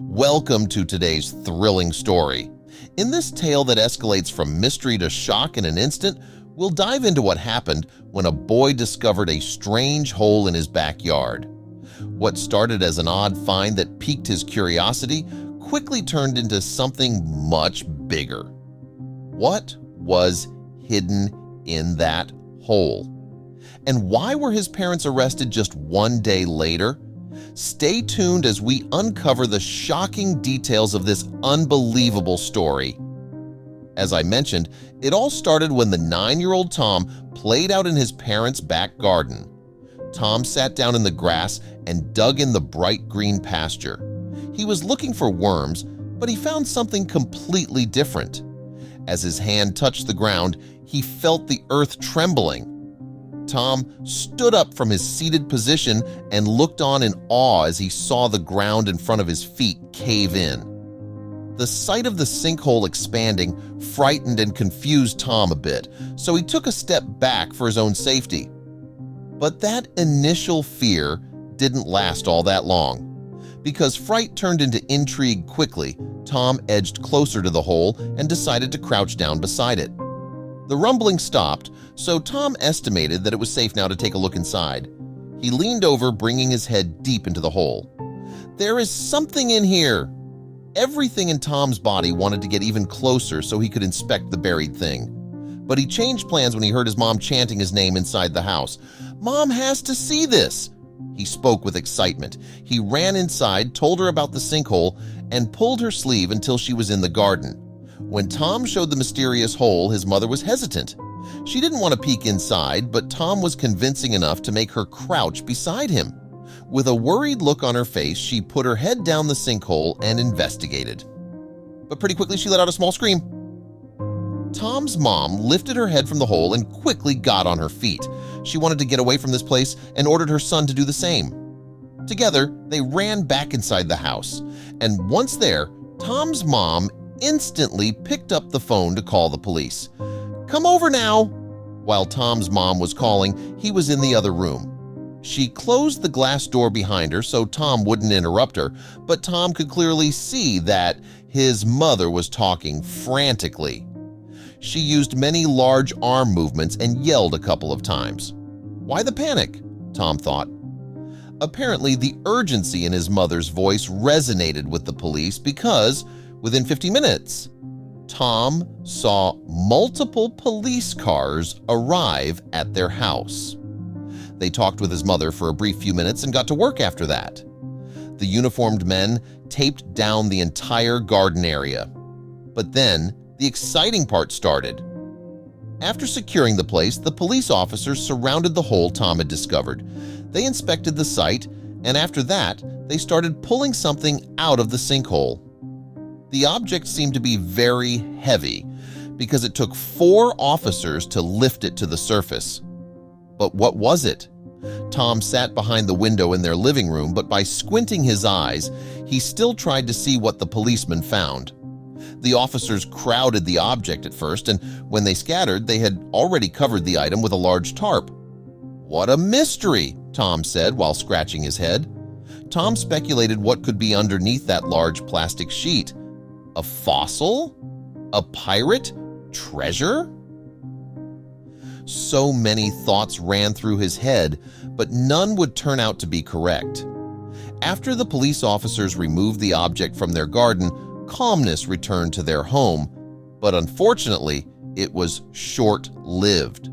Welcome to today's thrilling story. In this tale that escalates from mystery to shock in an instant, we'll dive into what happened when a boy discovered a strange hole in his backyard. What started as an odd find that piqued his curiosity quickly turned into something much bigger. What was hidden in that hole? And why were his parents arrested just one day later? Stay tuned as we uncover the shocking details of this unbelievable story. As I mentioned, it all started when the 9-year-old Tom played out in his parents' back garden. Tom sat down in the grass and dug in the bright green pasture. He was looking for worms, but he found something completely different. As his hand touched the ground, he felt the earth trembling. Tom stood up from his seated position and looked on in awe as he saw the ground in front of his feet cave in. The sight of the sinkhole expanding frightened and confused Tom a bit, so he took a step back for his own safety. But that initial fear didn't last all that long. Because fright turned into intrigue quickly, Tom edged closer to the hole and decided to crouch down beside it. The rumbling stopped, so Tom estimated that it was safe now to take a look inside. He leaned over, bringing his head deep into the hole. There is something in here! Everything in Tom's body wanted to get even closer so he could inspect the buried thing. But he changed plans when he heard his mom chanting his name inside the house. "Mom has to see this!" He spoke with excitement. He ran inside, told her about the sinkhole, and pulled her sleeve until she was in the garden. When Tom showed the mysterious hole, his mother was hesitant. She didn't want to peek inside, but Tom was convincing enough to make her crouch beside him. With a worried look on her face, she put her head down the sinkhole and investigated. But pretty quickly she let out a small scream. Tom's mom lifted her head from the hole and quickly got on her feet. She wanted to get away from this place and ordered her son to do the same. Together, they ran back inside the house. And once there, Tom's mom instantly picked up the phone to call the police. "Come over now!" While Tom's mom was calling, he was in the other room. She closed the glass door behind her so Tom wouldn't interrupt her, but Tom could clearly see that his mother was talking frantically. She used many large arm movements and yelled a couple of times. Why the panic? Tom thought. Apparently, the urgency in his mother's voice resonated with the police because within 50 minutes, Tom saw multiple police cars arrive at their house. They talked with his mother for a brief few minutes and got to work after that. The uniformed men taped down the entire garden area. But then the exciting part started. After securing the place, the police officers surrounded the hole Tom had discovered. They inspected the site, and after that, they started pulling something out of the sinkhole. The object seemed to be very heavy because it took 4 officers to lift it to the surface. But what was it? Tom sat behind the window in their living room, but by squinting his eyes, he still tried to see what the policemen found. The officers crowded the object at first, and when they scattered, they had already covered the item with a large tarp. "What a mystery," Tom said while scratching his head. Tom speculated what could be underneath that large plastic sheet. A fossil? A pirate? Treasure? So many thoughts ran through his head, but none would turn out to be correct. After the police officers removed the object from their garden, calmness returned to their home, but unfortunately, it was short-lived.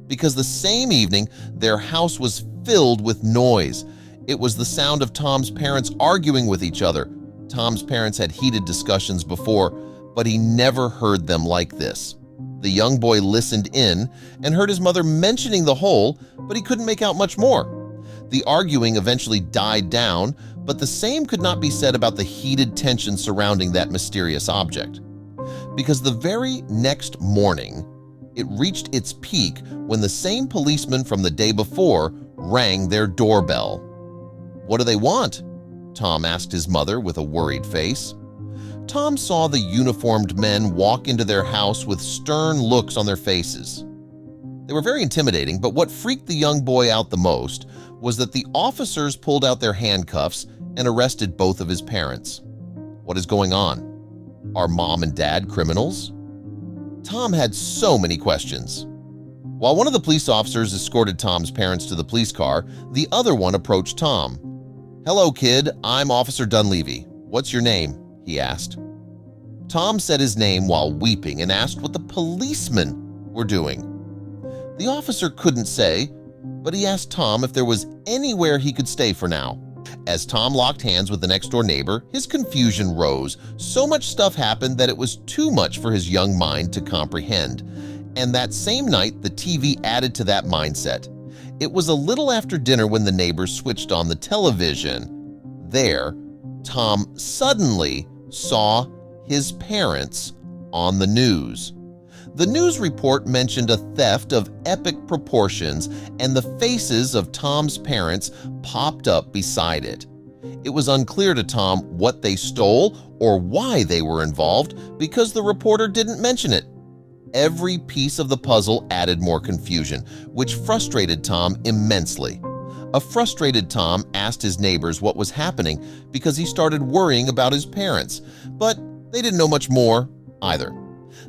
Because the same evening, their house was filled with noise. It was the sound of Tom's parents arguing with each other. Tom's parents had heated discussions before, but he never heard them like this. The young boy listened in and heard his mother mentioning the hole, but he couldn't make out much more. The arguing eventually died down, but the same could not be said about the heated tension surrounding that mysterious object. Because the very next morning, it reached its peak when the same policeman from the day before rang their doorbell. "What do they want?" Tom asked his mother with a worried face. Tom saw the uniformed men walk into their house with stern looks on their faces. They were very intimidating, but what freaked the young boy out the most was that the officers pulled out their handcuffs and arrested both of his parents. What is going on? Are mom and dad criminals? Tom had so many questions. While one of the police officers escorted Tom's parents to the police car, the other one approached Tom. "Hello, kid. I'm Officer Dunleavy. What's your name?" he asked. Tom said his name while weeping and asked what the policemen were doing. The officer couldn't say, but he asked Tom if there was anywhere he could stay for now. As Tom locked hands with the next-door neighbor, his confusion rose. So much stuff happened that it was too much for his young mind to comprehend. And that same night, the TV added to that mindset. It was a little after dinner when the neighbors switched on the television. There, Tom suddenly saw his parents on the news. The news report mentioned a theft of epic proportions, and the faces of Tom's parents popped up beside it. It was unclear to Tom what they stole or why they were involved because the reporter didn't mention it. Every piece of the puzzle added more confusion, which frustrated Tom immensely. A frustrated Tom asked his neighbors what was happening because he started worrying about his parents, but they didn't know much more either.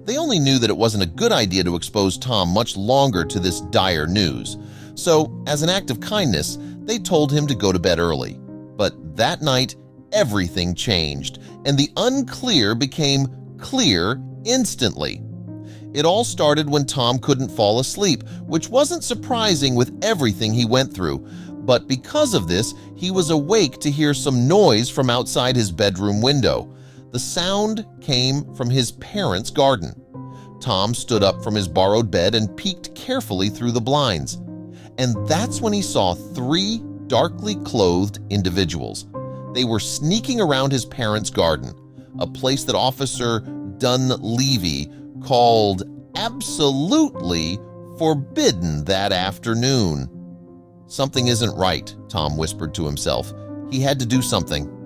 They only knew that it wasn't a good idea to expose Tom much longer to this dire news. So, as an act of kindness, they told him to go to bed early. But that night, everything changed, and the unclear became clear instantly. It all started when Tom couldn't fall asleep, which wasn't surprising with everything he went through. But because of this, he was awake to hear some noise from outside his bedroom window. The sound came from his parents' garden. Tom stood up from his borrowed bed and peeked carefully through the blinds. And that's when he saw 3 darkly clothed individuals. They were sneaking around his parents' garden, a place that Officer Dunleavy called absolutely forbidden that afternoon. Something isn't right, Tom whispered to himself. He had to do something.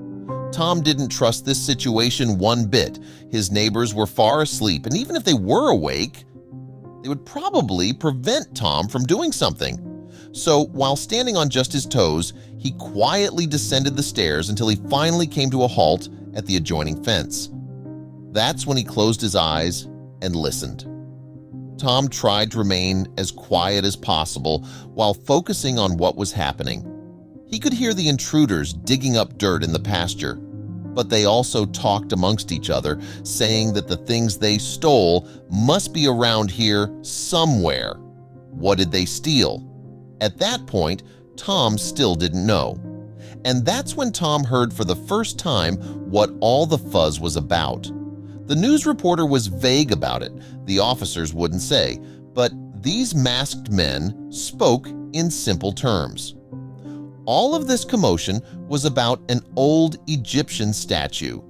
Tom didn't trust this situation one bit. His neighbors were far asleep, and even if they were awake, they would probably prevent Tom from doing something. So, while standing on just his toes, he quietly descended the stairs until he finally came to a halt at the adjoining fence. That's when he closed his eyes and listened. Tom tried to remain as quiet as possible while focusing on what was happening. He could hear the intruders digging up dirt in the pasture, but they also talked amongst each other, saying that the things they stole must be around here somewhere. What did they steal? At that point, Tom still didn't know. And that's when Tom heard for the first time what all the fuzz was about. The news reporter was vague about it, the officers wouldn't say, but these masked men spoke in simple terms. All of this commotion was about an old Egyptian statue,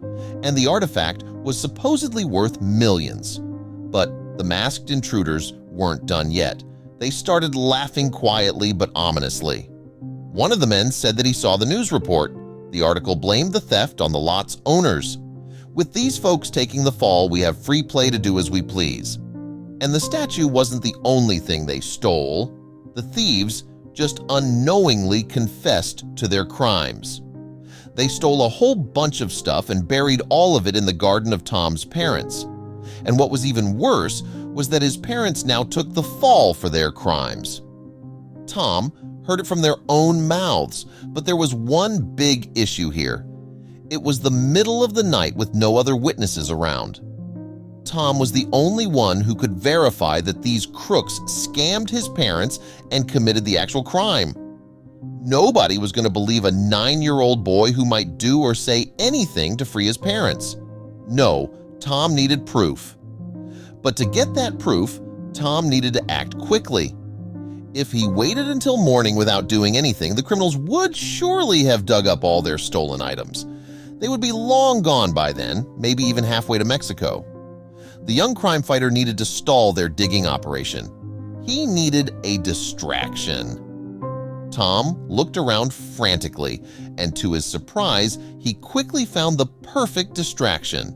and the artifact was supposedly worth millions. But the masked intruders weren't done yet. They started laughing quietly but ominously. One of the men said that he saw the news report. The article blamed the theft on the lot's owners. With these folks taking the fall, we have free play to do as we please. And the statue wasn't the only thing they stole. The thieves just unknowingly confessed to their crimes. They stole a whole bunch of stuff and buried all of it in the garden of Tom's parents. And what was even worse was that his parents now took the fall for their crimes. Tom heard it from their own mouths, but there was one big issue here. It was the middle of the night with no other witnesses around. Tom was the only one who could verify that these crooks scammed his parents and committed the actual crime. Nobody was going to believe a 9-year-old boy who might do or say anything to free his parents. No, Tom needed proof. But to get that proof, Tom needed to act quickly. If he waited until morning without doing anything, the criminals would surely have dug up all their stolen items. They would be long gone by then, maybe even halfway to Mexico. The young crime fighter needed to stall their digging operation. He needed a distraction. Tom looked around frantically, and to his surprise, he quickly found the perfect distraction.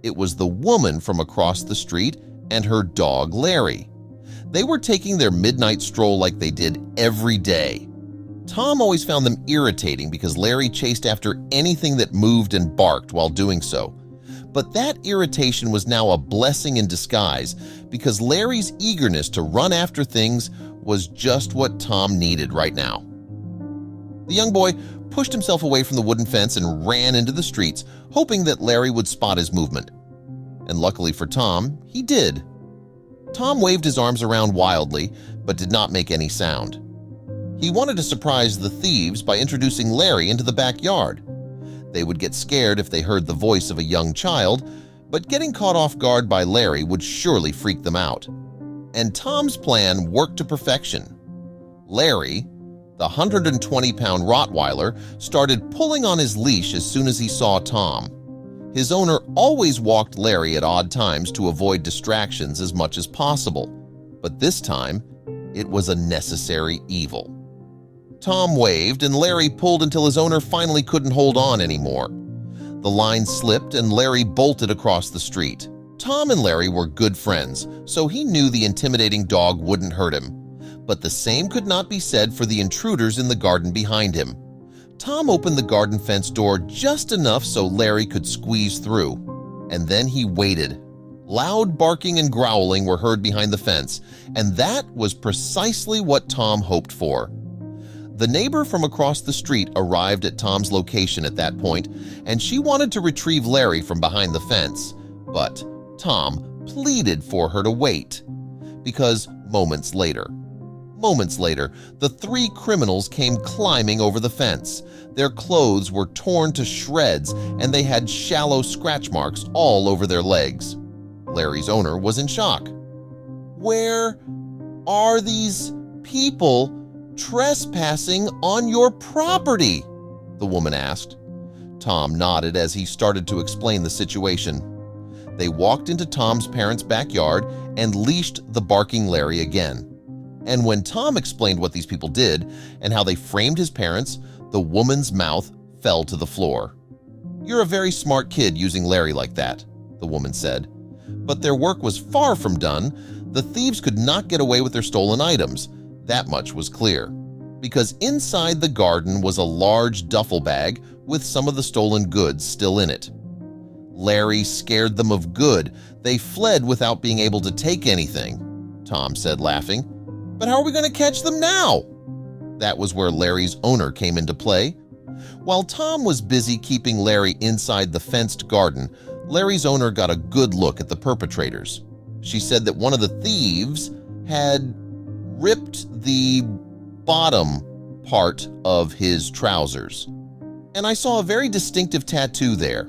It was the woman from across the street and her dog, Larry. They were taking their midnight stroll like they did every day. Tom always found them irritating because Larry chased after anything that moved and barked while doing so. But that irritation was now a blessing in disguise because Larry's eagerness to run after things was just what Tom needed right now. The young boy pushed himself away from the wooden fence and ran into the streets, hoping that Larry would spot his movement. And luckily for Tom, he did. Tom waved his arms around wildly, but did not make any sound. He wanted to surprise the thieves by introducing Larry into the backyard. They would get scared if they heard the voice of a young child, but getting caught off guard by Larry would surely freak them out. And Tom's plan worked to perfection. Larry, the 120-pound Rottweiler, started pulling on his leash as soon as he saw Tom. His owner always walked Larry at odd times to avoid distractions as much as possible, but this time it was a necessary evil. Tom waved and Larry pulled until his owner finally couldn't hold on anymore. The line slipped and Larry bolted across the street. Tom and Larry were good friends, so he knew the intimidating dog wouldn't hurt him. But the same could not be said for the intruders in the garden behind him. Tom opened the garden fence door just enough so Larry could squeeze through, and then he waited. Loud barking and growling were heard behind the fence, and that was precisely what Tom hoped for. The neighbor from across the street arrived at Tom's location at that point, and she wanted to retrieve Larry from behind the fence, but Tom pleaded for her to wait, because moments later, the three criminals came climbing over the fence. Their clothes were torn to shreds, and they had shallow scratch marks all over their legs. Larry's owner was in shock. "Where are these people trespassing on your property?" the woman asked. Tom nodded as he started to explain the situation. They walked into Tom's parents' backyard and leashed the barking Larry again. And when Tom explained what these people did and how they framed his parents, the woman's mouth fell to the floor. "You're a very smart kid using Larry like that," the woman said. But their work was far from done. The thieves could not get away with their stolen items. That much was clear, because inside the garden was a large duffel bag with some of the stolen goods still in it. "Larry scared them of good. They fled without being able to take anything," Tom said, laughing. "But how are we going to catch them now?" That was where Larry's owner came into play. While Tom was busy keeping Larry inside the fenced garden, Larry's owner got a good look at the perpetrators. She said that one of the thieves had ripped the bottom part of his trousers. "And I saw a very distinctive tattoo there.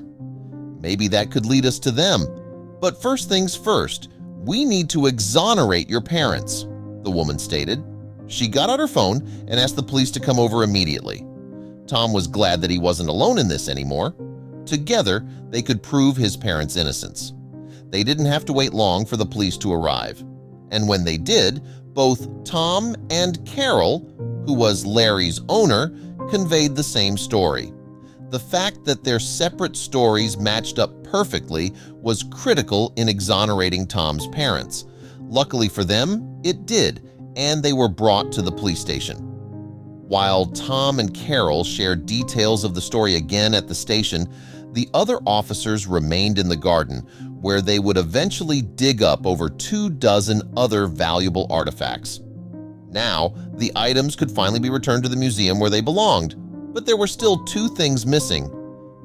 Maybe that could lead us to them. But first things first, we need to exonerate your parents," the woman stated. She got out her phone and asked the police to come over immediately. Tom was glad that he wasn't alone in this anymore. Together, they could prove his parents' innocence. They didn't have to wait long for the police to arrive. And when they did, both Tom and Carol, who was Larry's owner, conveyed the same story. The fact that their separate stories matched up perfectly was critical in exonerating Tom's parents. Luckily for them, it did, and they were brought to the police station. While Tom and Carol shared details of the story again at the station, the other officers remained in the garden, where they would eventually dig up over 24 other valuable artifacts. Now, the items could finally be returned to the museum where they belonged, but there were still two things missing.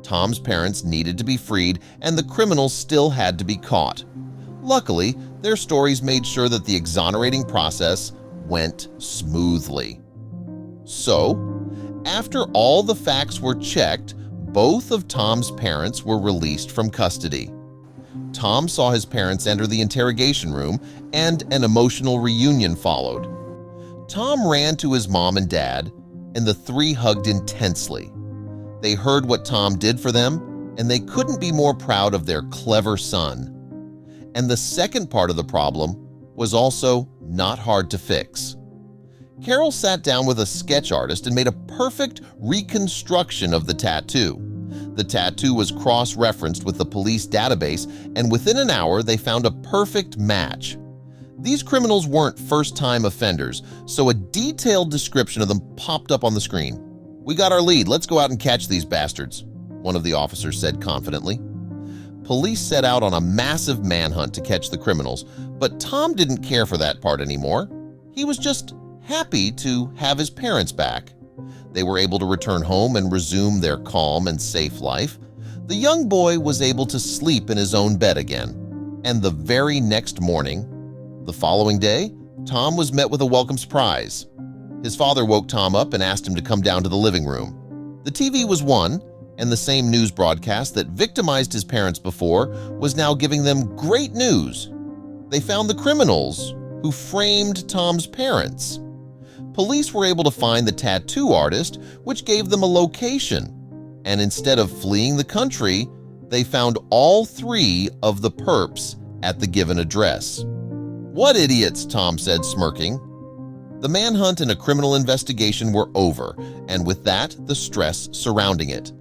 Tom's parents needed to be freed, and the criminals still had to be caught. Luckily, their stories made sure that the exonerating process went smoothly. So, after all the facts were checked, both of Tom's parents were released from custody. Tom saw his parents enter the interrogation room, and an emotional reunion followed. Tom ran to his mom and dad, and the three hugged intensely. They heard what Tom did for them, and they couldn't be more proud of their clever son. And the second part of the problem was also not hard to fix. Carol sat down with a sketch artist and made a perfect reconstruction of the tattoo. The tattoo was cross-referenced with the police database, and within an hour they found a perfect match. These criminals weren't first-time offenders, so a detailed description of them popped up on the screen. "We got our lead, let's go out and catch these bastards," one of the officers said confidently. Police set out on a massive manhunt to catch the criminals, but Tom didn't care for that part anymore. He was just happy to have his parents back. They were able to return home and resume their calm and safe life. The young boy was able to sleep in his own bed again. And the very next morning, the following day, Tom was met with a welcome surprise. His father woke Tom up and asked him to come down to the living room. The TV was on, and the same news broadcast that victimized his parents before was now giving them great news. They found the criminals who framed Tom's parents. Police were able to find the tattoo artist, which gave them a location. And instead of fleeing the country, they found all 3 of the perps at the given address. "What idiots," Tom said, smirking. The manhunt and a criminal investigation were over, and with that, the stress surrounding it.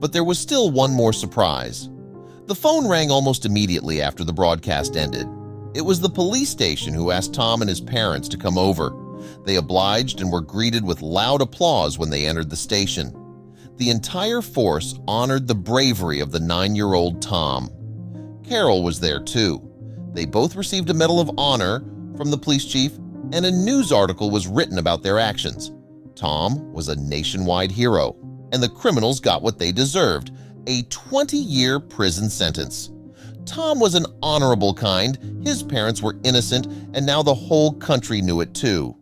But there was still one more surprise. The phone rang almost immediately after the broadcast ended. It was the police station who asked Tom and his parents to come over. They obliged and were greeted with loud applause when they entered the station. The entire force honored the bravery of the 9-year-old Tom. Carol was there too. They both received a Medal of Honor from the police chief, and a news article was written about their actions. Tom was a nationwide hero, and the criminals got what they deserved, a 20-year prison sentence. Tom was an honorable kind, his parents were innocent, and now the whole country knew it too.